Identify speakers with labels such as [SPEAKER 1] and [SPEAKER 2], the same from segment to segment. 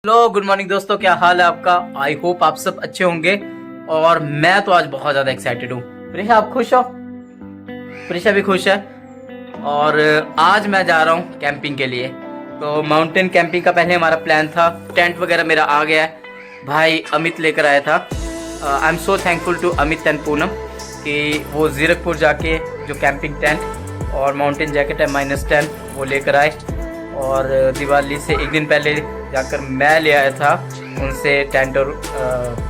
[SPEAKER 1] Hello good morning दोस्तों, क्या हाल है आपका। आई होप आप सब अच्छे होंगे। और मैं तो आज बहुत ज़्यादा एक्साइटेड हूँ। प्रिशा आप खुश हो? प्रिशा भी खुश है। और आज मैं जा रहा हूँ कैंपिंग के लिए। तो माउंटेन कैंपिंग का पहले हमारा प्लान था। टेंट वगैरह मेरा आ गया है, भाई अमित लेकर आया था। I am so thankful to Amit and Poonam कि वो जीरकपुर जाके जो कैंपिंग टेंट और माउंटेन जैकेट है -10 वो लेकर आए। और दिवाली से एक दिन पहले जाकर मैं ले आया था उनसे टेंट और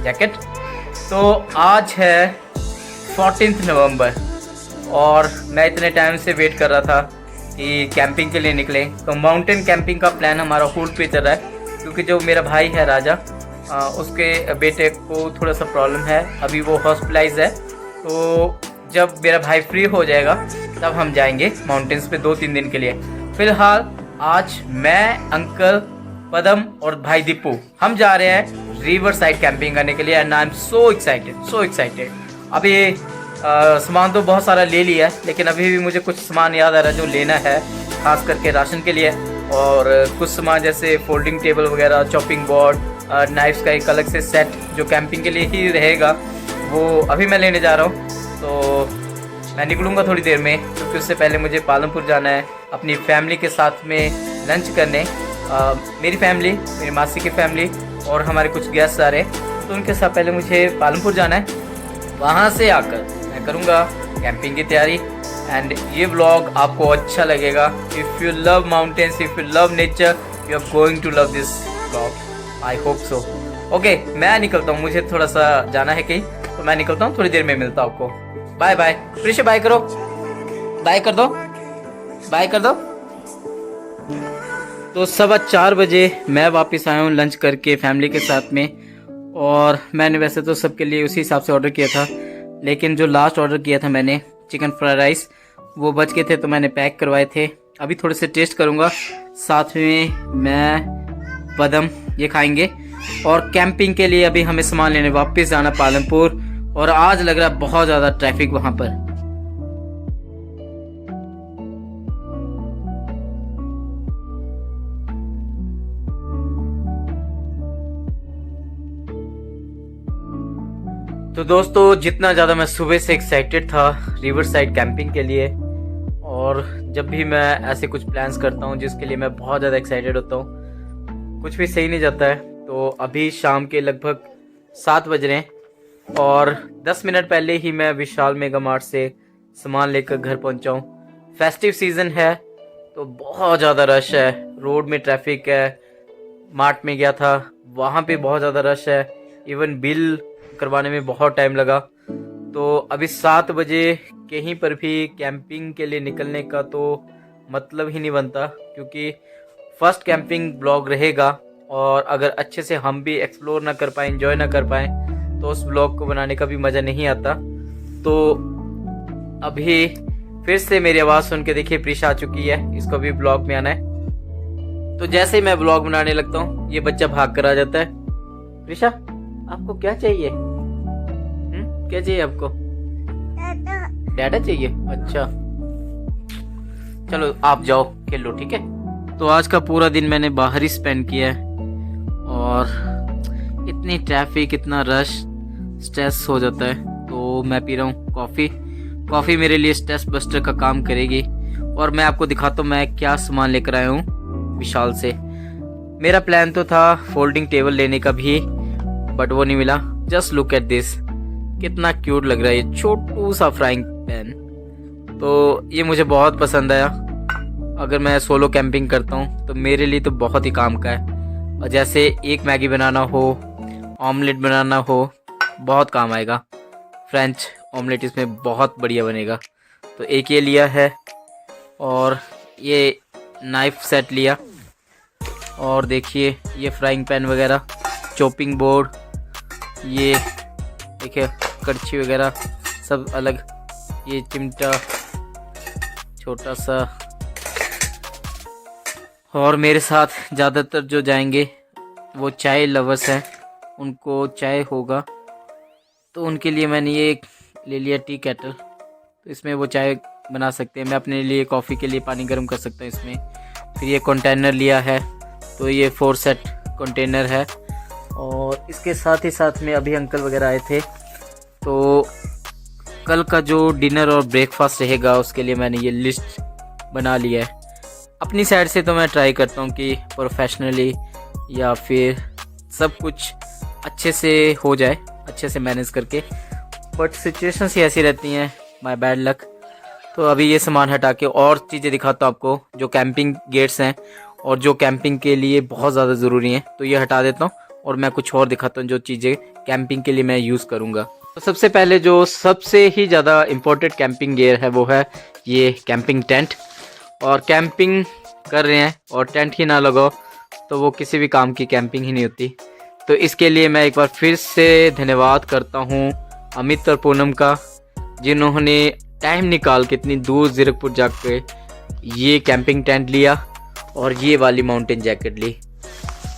[SPEAKER 1] जैकेट। तो आज है 14 नवंबर और मैं इतने टाइम से वेट कर रहा था कि कैंपिंग के लिए निकले। तो माउंटेन कैंपिंग का प्लान हमारा होल्ड पे चल रहा है क्योंकि जो मेरा भाई है राजा, उसके बेटे को थोड़ा सा प्रॉब्लम है, अभी वो हॉस्पिटलाइज है। तो जब मेरा भाई फ्री हो जाएगा तब हम जाएंगे माउंटेन्स पे 2-3 दिन के लिए। फिलहाल आज मैं, अंकल पदम और भाई दीपू हम जा रहे हैं रिवर साइड कैंपिंग करने के लिए। And I am so excited. अभी सामान तो बहुत सारा ले लिया है, लेकिन अभी भी मुझे कुछ सामान याद आ रहा है जो लेना है, खास करके राशन के लिए। और कुछ सामान जैसे फोल्डिंग टेबल वगैरह, चॉपिंग बोर्ड, नाइफ्स का एक अलग से सेट जो कैंपिंग के लिए ही रहेगा, वो अभी मैं लेने जा रहा हूँ। तो मैं निकलूँगा थोड़ी देर में क्योंकि उससे पहले मुझे पालमपुर जाना है अपनी फैमिली के साथ में लंच करने। मेरी फैमिली, मेरी मासी की फैमिली और हमारे कुछ गेस्ट आ रहे हैं, तो उनके साथ पहले मुझे पालमपुर जाना है। वहाँ से आकर मैं करूँगा कैंपिंग की तैयारी। एंड ये व्लॉग आपको अच्छा लगेगा। If you love mountains, if you love nature, you are going to love this vlog. I hope so. Okay, मैं निकलता हूँ, मुझे थोड़ा सा जाना है कहीं, तो मैं निकलता हूँ, थोड़ी देर में मिलता हूँ आपको। Bye bye. प्रिशा बाय करो, बाय कर दो, बाय कर दो। तो 4:15 बजे मैं वापस आया हूँ लंच करके फैमिली के साथ में। और मैंने वैसे तो सबके लिए उसी हिसाब से ऑर्डर किया था, लेकिन जो लास्ट ऑर्डर किया था मैंने चिकन फ्राइड राइस, वो बच गए थे तो मैंने पैक करवाए थे। अभी थोड़े से टेस्ट करूँगा, साथ में मैं पदम ये खाएंगे। और कैंपिंग के लिए अभी हमें सामान लेने वापस जाना पालमपुर, और आज लग रहा है बहुत ज़्यादा ट्रैफिक वहाँ पर। तो दोस्तों, जितना ज़्यादा मैं सुबह से एक्साइटेड था रिवर साइड कैंपिंग के लिए, और जब भी मैं ऐसे कुछ प्लान्स करता हूँ जिसके लिए मैं बहुत ज़्यादा एक्साइटेड होता हूँ, कुछ भी सही नहीं जाता है। तो अभी शाम के लगभग 7 बज रहे हैं और 10 मिनट पहले ही मैं विशाल मेगा मार्ट से सामान लेकर घर पहुँचा हूँ। फेस्टिव सीज़न है तो बहुत ज़्यादा रश है, रोड में ट्रैफिक है। मार्ट में गया था, वहाँ पे बहुत ज़्यादा रश है, इवन बिल करवाने में बहुत टाइम लगा। तो अभी 7 बजे कहीं पर भी कैंपिंग के लिए निकलने का तो मतलब ही नहीं बनता, क्योंकि फर्स्ट कैंपिंग ब्लॉग रहेगा और अगर अच्छे से हम भी एक्सप्लोर ना कर पाए, एंजॉय ना कर पाए, तो उस ब्लॉग को बनाने का भी मज़ा नहीं आता। तो अभी फिर से मेरी आवाज़ सुन के देखिए प्रिशा आ चुकी है, इसको भी ब्लॉग में आना है। तो जैसे ही मैं ब्लॉग बनाने लगता हूँ ये बच्चा भाग कर आ जाता है। प्रिशा, आपको क्या चाहिए? क्या चाहिए आपको? डाटा चाहिए? अच्छा, चलो आप जाओ खेलो, ठीक है। तो आज का पूरा दिन मैंने बाहर ही स्पेंड किया है और इतनी ट्रैफिक, इतना रश, स्ट्रेस हो जाता है। तो मैं पी रहा हूँ कॉफ़ी मेरे लिए स्ट्रेस बस्टर का काम करेगी। और मैं आपको दिखाता हूँ मैं क्या सामान लेकर आया हूँ विशाल से। मेरा प्लान तो था फोल्डिंग टेबल लेने का भी, बट वो नहीं मिला। जस्ट लुक एट दिस, कितना क्यूट लग रहा है ये छोटू सा फ्राइंग पैन। तो ये मुझे बहुत पसंद आया। अगर मैं सोलो कैंपिंग करता हूँ तो मेरे लिए तो बहुत ही काम का है। और जैसे एक मैगी बनाना हो, ऑमलेट बनाना हो, बहुत काम आएगा। फ्रेंच ऑमलेट इसमें बहुत बढ़िया बनेगा। तो एक ये लिया है और ये नाइफ सेट लिया। और देखिए ये फ्राइंग पैन वगैरह, चॉपिंग बोर्ड, ये देखिए कड़छी वगैरह सब अलग, ये चिमटा छोटा सा। और मेरे साथ ज़्यादातर जो जाएंगे वो चाय लवर्स हैं, उनको चाय होगा, तो उनके लिए मैंने ये ले लिया टी केटल। तो इसमें वो चाय बना सकते हैं, मैं अपने लिए कॉफ़ी के लिए पानी गर्म कर सकता हूँ इसमें। फिर ये कंटेनर लिया है, तो ये 4 सेट कंटेनर है। और इसके साथ ही साथ में अभी अंकल वगैरह आए थे, तो कल का जो डिनर और ब्रेकफास्ट रहेगा उसके लिए मैंने ये लिस्ट बना लिया है। अपनी साइड से तो मैं ट्राई करता हूँ कि प्रोफेशनली या फिर सब कुछ अच्छे से हो जाए, अच्छे से मैनेज करके, बट सिचुएशंस ही ऐसी रहती हैं, माय बैड लक। तो अभी ये सामान हटा के और चीज़ें दिखाता हूँ आपको, जो कैंपिंग गेट्स हैं और जो कैंपिंग के लिए बहुत ज़्यादा ज़रूरी हैं, तो ये हटा देता हूँ और मैं कुछ और दिखाता हूँ जो चीज़ें कैंपिंग के लिए मैं यूज़ करूँगा। तो सबसे पहले जो सबसे ही ज़्यादा इम्पोर्टेंट कैंपिंग गियर है वो है ये कैंपिंग टेंट। और कैंपिंग कर रहे हैं और टेंट ही ना लगाओ तो वो किसी भी काम की कैंपिंग ही नहीं होती। तो इसके लिए मैं एक बार फिर से धन्यवाद करता हूँ अमित और पूनम का, जिन्होंने टाइम निकाल के इतनी दूर ज़ीरकपुर जाके ये कैंपिंग टेंट लिया और ये वाली माउंटेन जैकेट ली।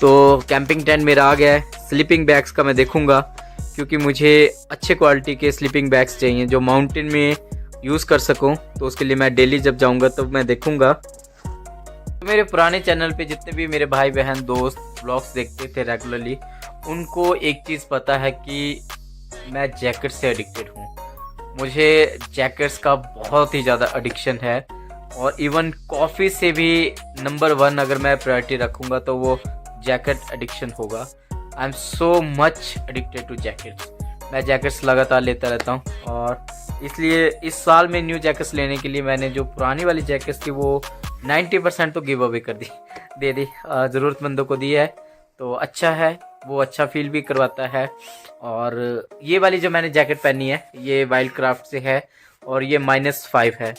[SPEAKER 1] तो कैंपिंग टेंट मेरा आ गया है। स्लीपिंग बैग्स का मैं देखूँगा, क्योंकि मुझे अच्छे क्वालिटी के स्लीपिंग बैग्स चाहिए जो माउंटेन में यूज़ कर सकूं। तो उसके लिए मैं डेली जब जाऊंगा तब मैं देखूंगा। तो मेरे पुराने चैनल पे जितने भी मेरे भाई बहन दोस्त व्लॉग्स देखते थे रेगुलरली, उनको एक चीज़ पता है कि मैं जैकेट से एडिक्टेड हूँ। मुझे जैकेट्स का बहुत ही ज़्यादा एडिक्शन है, और इवन कॉफ़ी से भी नंबर 1 अगर मैं प्रायोरिटी रखूँगा तो वो जैकेट एडिक्शन होगा। I am so much addicted to jackets. मैं जैकेट्स लगातार लेता रहता हूँ, और इसलिए इस साल में न्यू जैकेट्स लेने के लिए मैंने जो पुरानी वाली जैकेट्स थी वो 90% तो गिव अवे कर दी, दे दी, ज़रूरतमंदों को दी है। तो अच्छा है, वो अच्छा फील भी करवाता है। और ये वाली जो मैंने जैकेट पहनी है ये वाइल्ड क्राफ्ट से है और ये -5 है।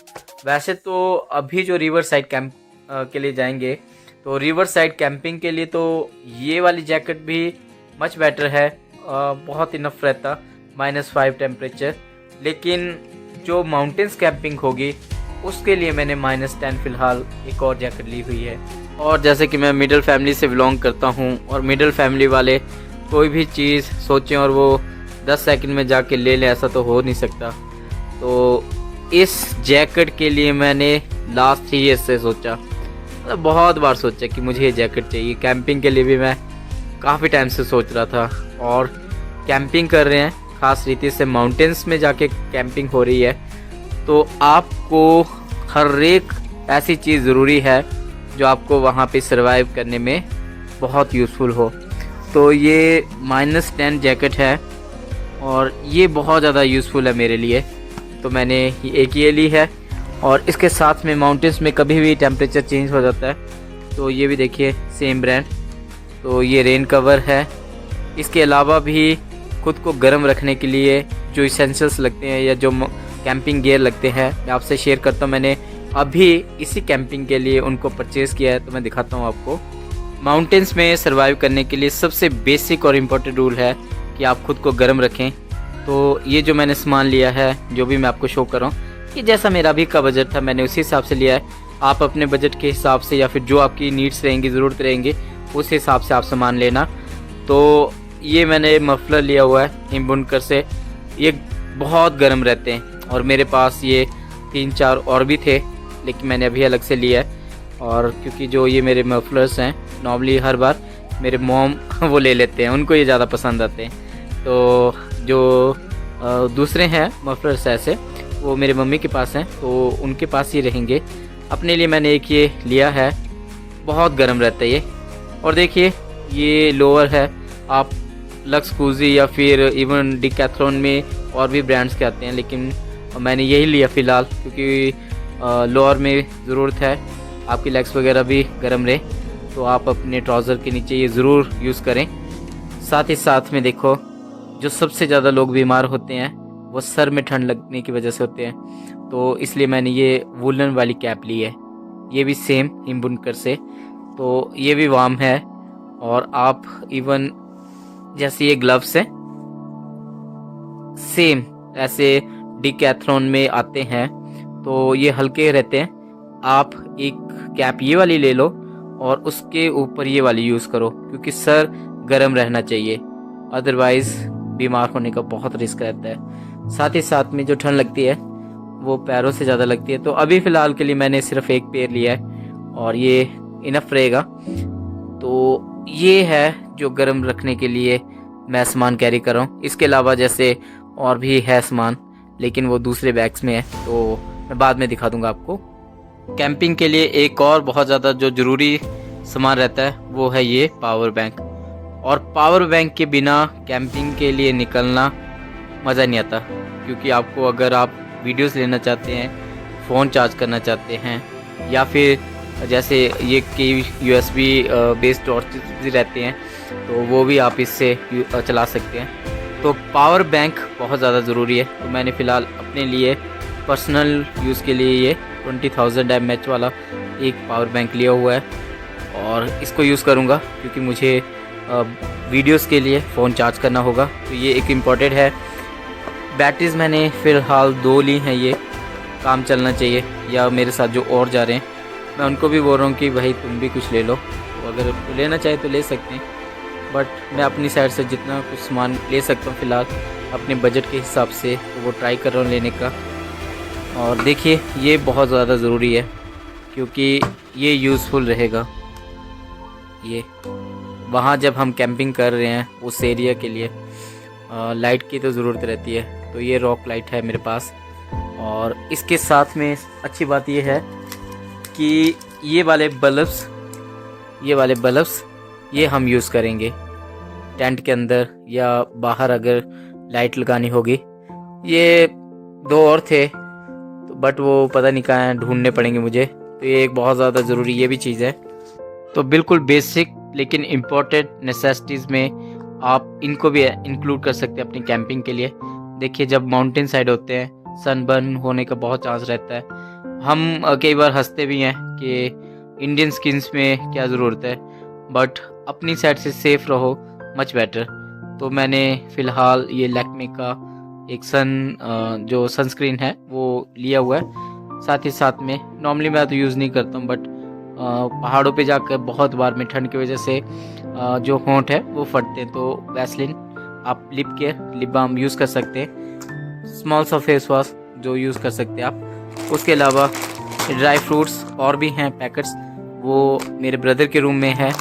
[SPEAKER 1] वैसे तो अभी जो रिवर साइड कैंप के लिए जाएंगे, तो रिवर साइड कैंपिंग के लिए तो ये वाली जैकेट भी मच बेटर है, बहुत इनफ रहता -5 टेम्परेचर। लेकिन जो माउंटेन्स कैंपिंग होगी उसके लिए मैंने -10 फ़िलहाल एक और जैकेट ली हुई है। और जैसे कि मैं मिडिल फैमिली से बिलोंग करता हूँ, और मिडिल फैमिली वाले कोई भी चीज़ सोचें और वो 10 सेकंड में जाके ले लें, ऐसा तो हो नहीं सकता। तो इस जैकेट के लिए मैंने लास्ट ईयर से सोचा, मतलब बहुत बार सोचा कि मुझे ये जैकेट चाहिए। कैंपिंग के लिए भी मैं काफ़ी टाइम से सोच रहा था, और कैंपिंग कर रहे हैं, ख़ास रीति से माउंटेन्स में जाके कैंपिंग हो रही है, तो आपको हर एक ऐसी चीज़ ज़रूरी है जो आपको वहाँ पे सरवाइव करने में बहुत यूज़फुल हो। तो ये -10 जैकेट है और ये बहुत ज़्यादा यूज़फुल है मेरे लिए, तो मैंने एक ये ली है। और इसके साथ में माउंटेन्स में कभी भी टेम्परेचर चेंज हो जाता है, तो ये भी देखिए सेम ब्रांड। तो ये रेन कवर है। इसके अलावा भी खुद को गर्म रखने के लिए जो इसेंशियल्स लगते हैं या जो कैंपिंग गियर लगते हैं, मैं आपसे शेयर करता हूँ। मैंने अभी इसी कैंपिंग के लिए उनको परचेज़ किया है, तो मैं दिखाता हूँ आपको। माउंटेन्स में सर्वाइव करने के लिए सबसे बेसिक और इम्पोर्टेंट रूल है कि आप खुद को गर्म रखें। तो ये जो मैंने सामान लिया है, जो भी मैं आपको शो कर रहा हूँ, कि जैसा मेरा भी का बजट था मैंने उसी हिसाब से लिया है। आप अपने बजट के हिसाब से या फिर जो आपकी नीड्स रहेंगी, ज़रूरत रहेंगी, उस हिसाब से आप सामान लेना। तो ये मैंने मफलर लिया हुआ है हिमबुनकर से, ये बहुत गर्म रहते हैं, और मेरे पास ये 3-4 और भी थे, लेकिन मैंने अभी अलग से लिया है। और क्योंकि जो ये मेरे मफलर्स हैं, नॉर्मली हर बार मेरे मॉम वो ले लेते हैं, उनको ये ज़्यादा पसंद आते हैं। तो जो दूसरे हैं मफलर्स ऐसे, वो मेरे मम्मी के पास हैं, तो उनके पास ही रहेंगे। अपने लिए मैंने एक ये लिया है, बहुत गर्म रहता है ये। और देखिए ये लोअर है, आप लक्स कूजी या फिर इवन डिकैथलॉन में और भी ब्रांड्स के आते हैं, लेकिन मैंने यही लिया फ़िलहाल, क्योंकि लोअर में ज़रूरत है आपकी लेग्स वगैरह भी गर्म रहे, तो आप अपने ट्राउज़र के नीचे ये ज़रूर यूज़ करें। साथ ही साथ में देखो, जो सबसे ज़्यादा लोग बीमार होते हैं वो सर में ठंड लगने की वजह से होते हैं, तो इसलिए मैंने ये वुलन वाली कैप ली है। ये भी सेम हिमबुनकर से, तो ये भी वार्म है। और आप इवन जैसे ये ग्लव्स हैं, सेम ऐसे डिकैथलॉन में आते हैं, तो ये हल्के रहते हैं। आप एक कैप ये वाली ले लो और उसके ऊपर ये वाली यूज़ करो, क्योंकि सर गर्म रहना चाहिए, अदरवाइज़ बीमार होने का बहुत रिस्क रहता है। साथ ही साथ में जो ठंड लगती है वो पैरों से ज़्यादा लगती है। तो अभी फ़िलहाल के लिए मैंने सिर्फ एक पेयर लिया है और ये इनफ रहेगा। तो ये है जो गर्म रखने के लिए मैं सामान कैरी कर रहा हूँ। इसके अलावा जैसे और भी है सामान, लेकिन वो दूसरे बैग्स में है, तो मैं बाद में दिखा दूंगा आपको। कैंपिंग के लिए एक और बहुत ज़्यादा जो ज़रूरी सामान रहता है वो है ये पावर बैंक। और पावर बैंक के बिना कैंपिंग के लिए निकलना मज़ा नहीं आता, क्योंकि आपको अगर आप वीडियोस लेना चाहते हैं, फ़ोन चार्ज करना चाहते हैं, या फिर जैसे ये कि USB बेस्ड टॉर्चेस भी रहते हैं, तो वो भी आप इससे चला सकते हैं। तो पावर बैंक बहुत ज़्यादा ज़रूरी है। तो मैंने फ़िलहाल अपने लिए पर्सनल यूज़ के लिए ये 20,000 mAh वाला एक पावर बैंक लिया हुआ है, और इसको यूज़ करूँगा क्योंकि मुझे वीडियोस के लिए फ़ोन चार्ज करना होगा, तो ये एक इम्पॉर्टेंट है। बैटरीज़ मैंने फ़िलहाल 2 ली हैं, ये काम चलना चाहिए। या मेरे साथ जो और जा रहे हैं, मैं उनको भी बोल रहा हूँ कि भाई तुम भी कुछ ले लो, तो अगर लेना चाहे तो ले सकते हैं, बट मैं अपनी साइड से जितना कुछ सामान ले सकता हूँ फ़िलहाल अपने बजट के हिसाब से, तो वो ट्राई कर रहा हूँ लेने का। और देखिए ये बहुत ज़्यादा ज़रूरी है, क्योंकि ये यूज़फुल रहेगा। ये वहाँ जब हम कैंपिंग कर रहे हैं उस एरिया के लिए लाइट की तो ज़रूरत रहती है, तो ये रॉक लाइट है मेरे पास। और इसके साथ में अच्छी बात ये है कि ये वाले बल्ब्स ये हम यूज़ करेंगे टेंट के अंदर या बाहर अगर लाइट लगानी होगी। ये 2 और थे, तो बट वो पता नहीं कहाँ हैं, ढूंढने पड़ेंगे मुझे। तो ये एक बहुत ज़्यादा ज़रूरी ये भी चीज़ है। तो बिल्कुल बेसिक लेकिन इम्पोर्टेंट नेसेसिटीज़ में आप इनको भी इंक्लूड कर सकते हैं अपनी कैंपिंग के लिए। देखिए जब माउंटेन साइड होते हैं, सनबर्न होने का बहुत चांस रहता है। हम कई बार हंसते भी हैं कि इंडियन स्किन्स में क्या ज़रूरत है, बट अपनी साइड से सेफ़ रहो, मच बेटर। तो मैंने फ़िलहाल ये लैक्मे का एक जो सनस्क्रीन है वो लिया हुआ है। साथ ही साथ में नॉर्मली मैं तो यूज़ नहीं करता हूँ, बट पहाड़ों पे जाकर बहुत बार में ठंड की वजह से जो होंठ है वो फटते हैं, तो वैसलिन आप लिप बाम यूज़ कर सकते हैं। स्मॉल सा फेस वॉश जो यूज़ कर सकते हैं आप। उसके अलावा ड्राई फ्रूट्स और भी हैं पैकेट्स, वो मेरे ब्रदर के रूम में है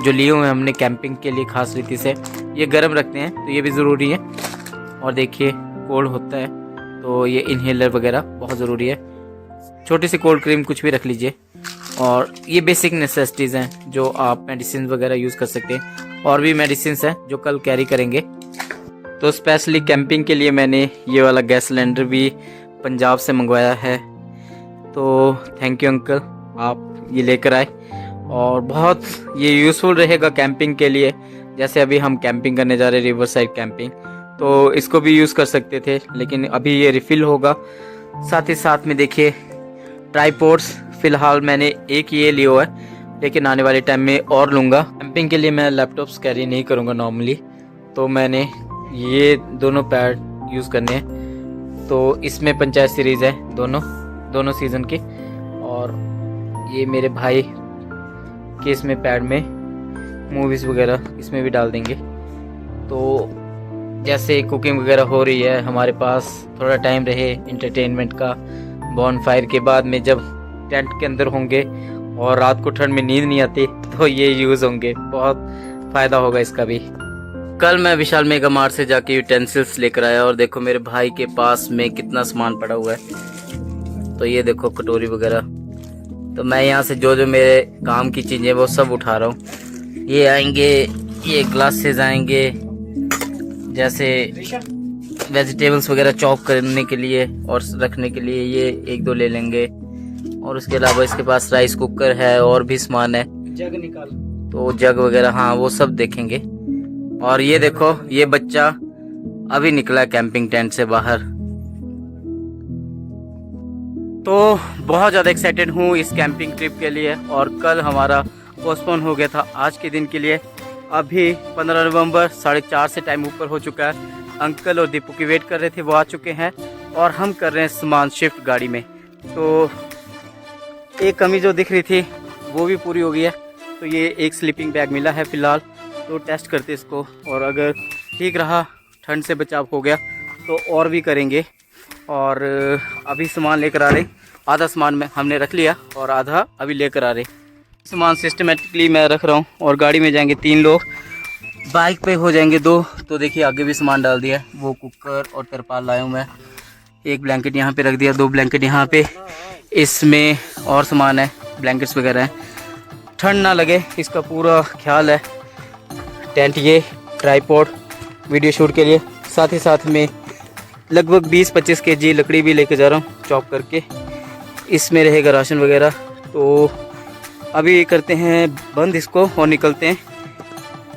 [SPEAKER 1] जो लिए हुए हैं हमने कैंपिंग के लिए खास रीति से। ये गर्म रखते हैं तो ये भी ज़रूरी है। और देखिए कोल्ड होता है तो ये इन्हेलर वगैरह बहुत ज़रूरी है। छोटी सी कोल्ड क्रीम कुछ भी रख लीजिए। और ये बेसिक नेसेसिटीज़ हैं जो आप मेडिसिन वगैरह यूज़ कर सकते हैं। और भी मेडिसिन हैं जो कल कैरी करेंगे। तो स्पेशली कैंपिंग के लिए मैंने ये वाला गैस सिलेंडर भी पंजाब से मंगवाया है। तो थैंक यू अंकल, आप ये लेकर आए, और बहुत ये यूज़फुल रहेगा कैंपिंग के लिए। जैसे अभी हम कैंपिंग करने जा रहे हैं, रिवर साइड कैंपिंग, तो इसको भी यूज़ कर सकते थे, लेकिन अभी ये रिफ़िल होगा। साथ ही साथ में देखिए ट्राईपोड्स, फ़िलहाल मैंने एक ये लिया हुआ है, लेकिन आने वाले टाइम में और लूँगा। कैंपिंग के लिए मैं लैपटॉप्स कैरी नहीं करूँगा नॉर्मली, तो मैंने ये दोनों पैड यूज़ करने हैं। तो इसमें पंचायत सीरीज़ है दोनों सीज़न की, और ये मेरे भाई के इसमें पैड में मूवीज़ वगैरह इसमें भी डाल देंगे। तो जैसे कुकिंग वगैरह हो रही है, हमारे पास थोड़ा टाइम रहे इंटरटेनमेंट का, बॉनफायर के बाद में जब टेंट के अंदर होंगे और रात को ठंड में नींद नहीं आती, तो ये यूज़ होंगे, बहुत फ़ायदा होगा इसका भी। कल मैं विशाल मेगा मार्ट से जाके यूटेंसिल्स लेकर आया, और देखो मेरे भाई के पास में कितना सामान पड़ा हुआ है। तो ये देखो कटोरी वगैरह, तो मैं यहाँ से जो मेरे काम की चीज़ें वो सब उठा रहा हूँ। ये आएंगे, ये ग्लासेस आएंगे, जैसे वेजिटेबल्स वगैरह चॉप करने के लिए और रखने के लिए ये 1-2 ले लेंगे। और उसके अलावा इसके पास राइस कुकर है और भी सामान है, जग निकाल, तो जग वगैरह हाँ वो सब देखेंगे। और ये देखो ये बच्चा अभी निकला कैंपिंग टेंट से बाहर। तो बहुत ज़्यादा एक्साइटेड हूँ इस कैंपिंग ट्रिप के लिए, और कल हमारा पोस्टपोन हो गया था आज के दिन के लिए। अभी 15 नवंबर 4:30 से टाइम ऊपर हो चुका है। अंकल और दीपू की वेट कर रहे थे, वो आ चुके हैं, और हम कर रहे हैं सामान शिफ्ट गाड़ी में। तो एक कमी जो दिख रही थी वो भी पूरी हो गई है। तो ये एक स्लीपिंग बैग मिला है फ़िलहाल, तो टेस्ट करते इसको, और अगर ठीक रहा, ठंड से बचाव हो गया, तो और भी करेंगे। और अभी सामान लेकर आ रहे, आधा सामान में हमने रख लिया और आधा अभी लेकर आ रहे। सामान सिस्टमेटिकली मैं रख रहा हूँ और गाड़ी में जाएंगे 3 लोग, बाइक पे हो जाएंगे 2। तो देखिए आगे भी सामान डाल दिया है, वो कुकर और तरपाल लाया हूँ मैं। एक ब्लैंकेट यहाँ पे रख दिया, 2 ब्लैंकेट यहाँ पे, इसमें और सामान है, ब्लैंकेट्स वगैरह हैं, ठंड ना लगे इसका पूरा ख्याल है। टेंट, ये ट्राईपॉड वीडियो शूट के लिए, साथ ही साथ में लगभग 20-25 kg लकड़ी भी लेके जा रहा हूँ चॉप करके, इसमें रहेगा राशन वगैरह। तो अभी करते हैं बंद इसको और निकलते हैं,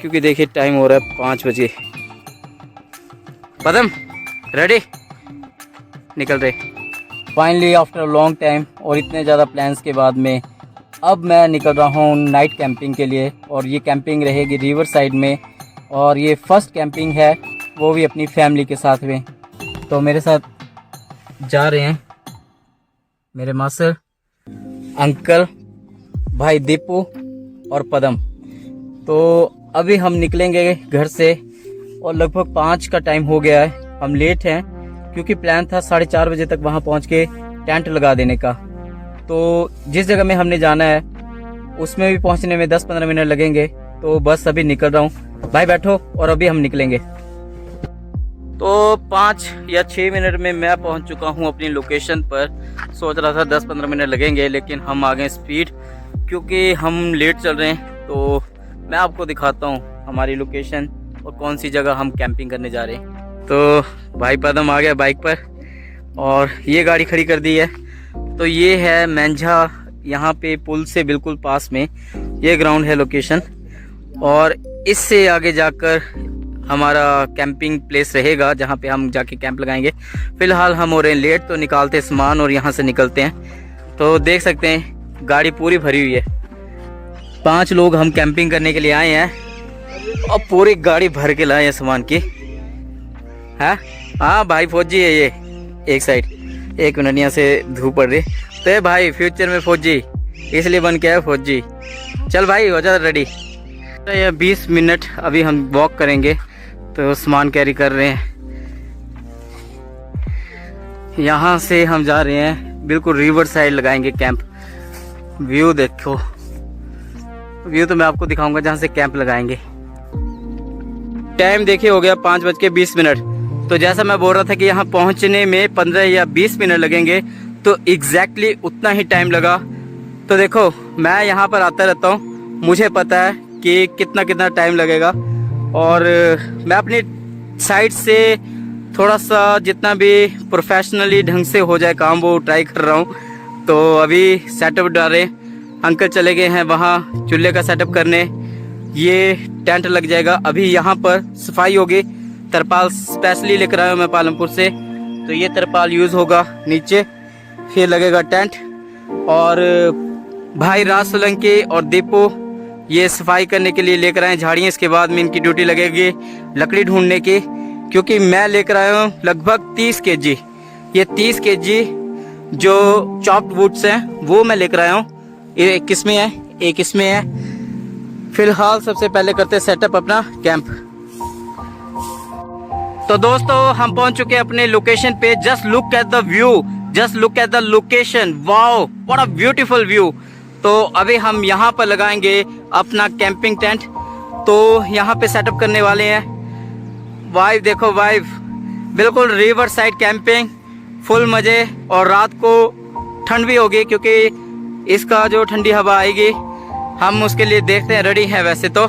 [SPEAKER 1] क्योंकि देखिए टाइम हो रहा है 5 बजे। पदम रेडी, निकल रहे फाइनली आफ्टर लॉन्ग टाइम और इतने ज़्यादा प्लान्स के बाद में अब मैं निकल रहा हूँ नाइट कैंपिंग के लिए। और ये कैंपिंग रहेगी रिवर साइड में, और ये फर्स्ट कैंपिंग है, वो भी अपनी फैमिली के साथ में। तो मेरे साथ जा रहे हैं मेरे मास्टर, अंकल, भाई दीपू और पदम। तो अभी हम निकलेंगे घर से और लगभग 5 का टाइम हो गया है। हम लेट हैं क्योंकि प्लान था 4:30 बजे तक वहाँ पहुँच के टेंट लगा देने का। तो जिस जगह में हमने जाना है उसमें भी पहुँचने में 10-15 मिनट लगेंगे। तो बस अभी निकल रहा हूँ, भाई बैठो और अभी हम निकलेंगे। तो 5 या 6 मिनट में मैं पहुँच चुका हूँ अपनी लोकेशन पर। सोच रहा था 10-15 मिनट लगेंगे, लेकिन हम आ गए स्पीड, क्योंकि हम लेट चल रहे हैं। तो मैं आपको दिखाता हूँ हमारी लोकेशन और कौन सी जगह हम कैंपिंग करने जा रहे हैं। तो भाई पदम आ गया बाइक पर और ये गाड़ी खड़ी कर दी है। तो ये है मेंझा, यहाँ पे पुल से बिल्कुल पास में ये ग्राउंड है लोकेशन, और इससे आगे जाकर हमारा कैंपिंग प्लेस रहेगा जहाँ पे हम जाके कैंप लगाएंगे। फ़िलहाल हम हो रहे हैं लेट, तो निकालते सामान और यहाँ से निकलते हैं। तो देख सकते हैं गाड़ी पूरी भरी हुई है, 5 लोग हम कैंपिंग करने के लिए आए हैं और पूरी गाड़ी भर के लाए हैं सामान की। है हाँ भाई, फौजी है ये एक साइड। 1 मिनट, यहाँ से धूप पड़ रही। तो ये भाई फ्यूचर में फौजी इसलिए बन के आया फौजी। चल भाई हो जा रेडी। तो ये 20 मिनट अभी हम वॉक करेंगे, तो सामान कैरी कर रहे हैं। यहाँ से हम जा रहे हैं बिल्कुल रिवर साइड लगाएंगे कैंप। व्यू देखो, व्यू तो मैं आपको दिखाऊंगा जहाँ से कैंप लगाएंगे। टाइम देखिए हो गया 5:20। तो जैसा मैं बोल रहा था कि यहाँ पहुँचने में 15 या 20 मिनट लगेंगे, तो एग्जैक्टली उतना ही टाइम लगा। तो देखो मैं यहाँ पर आता रहता हूँ, मुझे पता है कि कितना टाइम लगेगा, और मैं अपनी साइड से थोड़ा सा जितना भी प्रोफेशनली ढंग से हो जाए काम वो ट्राई कर रहा हूँ। तो अभी सेटअप डाले, अंकल चले गए हैं वहाँ चूल्हे का सेटअप करने, ये टेंट लग जाएगा। अभी यहाँ पर सफाई होगी, तरपाल स्पेशली लेकर आया हूँ मैं पालमपुर से, तो ये तरपाल यूज़ होगा नीचे, फिर लगेगा टेंट। और भाई राज सोलंकी और दीपू ये सफाई करने के लिए लेकर आए झाड़ियाँ। इसके बाद में इनकी ड्यूटी लगेगी लकड़ी ढूंढने की, क्योंकि मैं लेकर आया हूँ लगभग 30 kg। ये 30 kg जो चॉप्ड वुड्स हैं वो मैं लेकर आया हूँ। एक किस में है, एक इसमें है। फिलहाल सबसे पहले करते हैं सेटअप अपना कैंप। तो दोस्तों हम पहुंच चुके हैं अपने लोकेशन पे। Just look at the view, just look at the location, wow what a beautiful view. तो अभी हम यहाँ पर लगाएंगे अपना कैंपिंग टेंट। तो यहाँ पे सेटअप करने वाले हैं। वाइब देखो, वाइब बिल्कुल रिवर साइड कैंपिंग, फुल मज़े। और रात को ठंड भी होगी, क्योंकि इसका जो ठंडी हवा आएगी, हम उसके लिए देखते हैं, रेडी हैं वैसे तो।